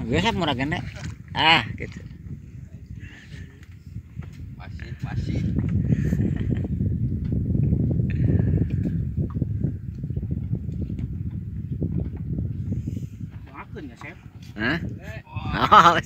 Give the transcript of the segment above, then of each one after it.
Biasa murah ganda. Ah, gitu. Masih. Makan ya, Chef. Hah? Oh,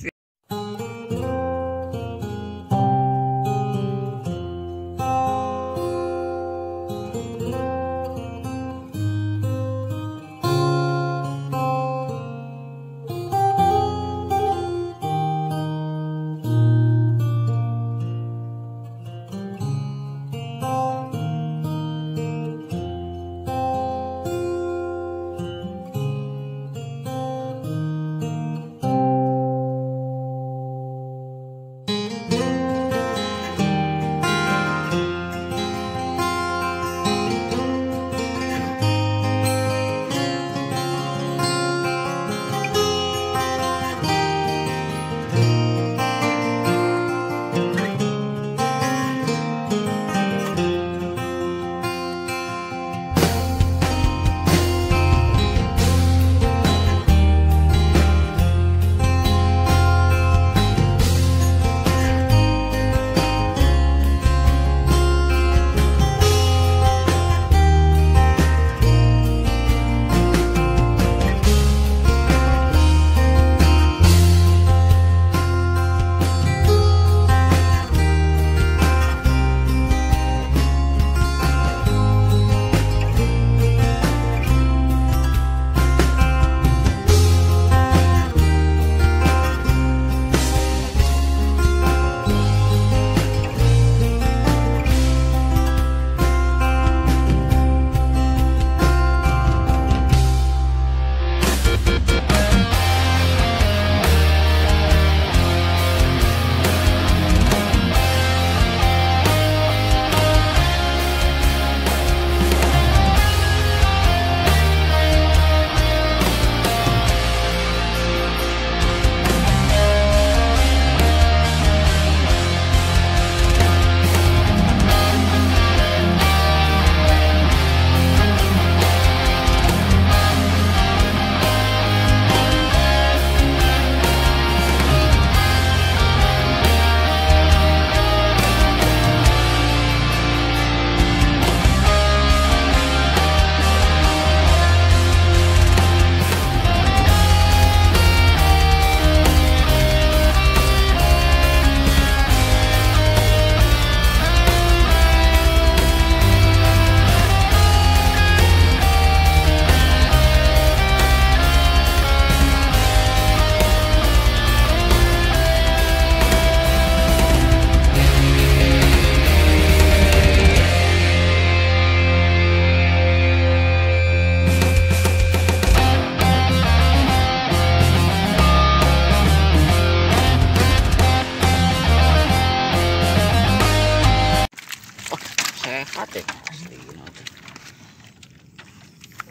sehat ya asli gitu.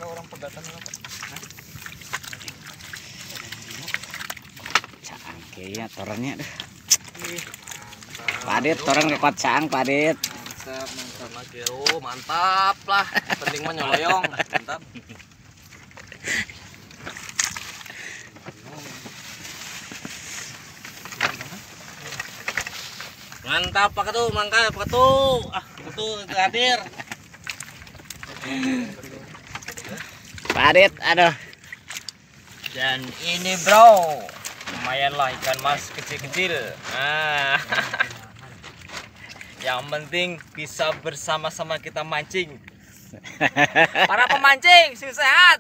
Orang pegatan apa? Caang kayaknya torannya deh. Padit toran kekuat caang padit. Mantap lagi. Oh, mantap lah. Penting mah nyoloyong. Mantap. Mantap Pak Ketu, mangga Pak Ketu. Ah, Ketu hadir. Padit, aduh. Dan ini bro, lumayan lah ikan mas kecil-kecil. Nah, yang penting bisa bersama-sama kita mancing. Para pemancing, sehat.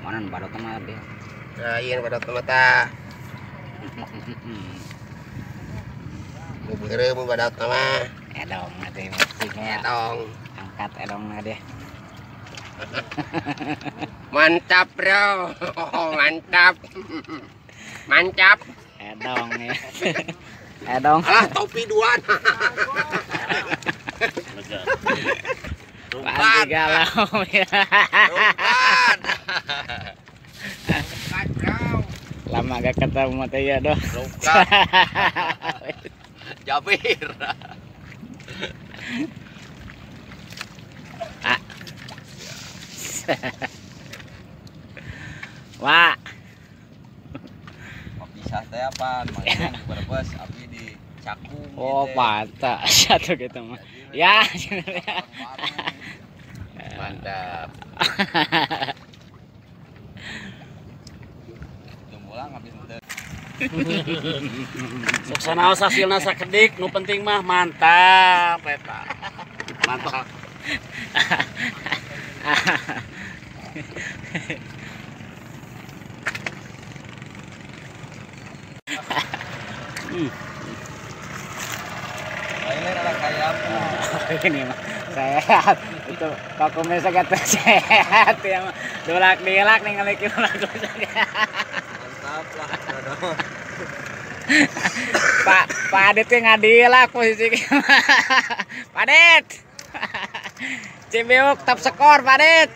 Mana badut mah dia. Nah, iya badut mata. Bubere mu badut mah. Edong nanti musiknya. Edong. Angkat edong dia. Mantap bro. Mantap. Mantap. Edong ya. Edong. Alah topi duaan. Pandi galau ya. Rumpat. Rumpat bro. Lama gak ketemu teh ya doh. Rumpat. Jabir. Wah. Pisah teh apa? Mangga di Brebes, abdi di Cakung. Oh, patah satu gitu mah. Ya. Mantap. Jumpulang habis teh. Suksana hasilna sakedik, nu penting mah mantap eta. Mantap. Ini adalah kayak Ini mah sehat. Itu vakumnya sangat sehat ya mah. Dolak-dilak nih ngaliki lagu mantap lah. Dodo. Pak Adit yang ngadilak posisi Pak Adit. Cibiuk top skor Pak Adit.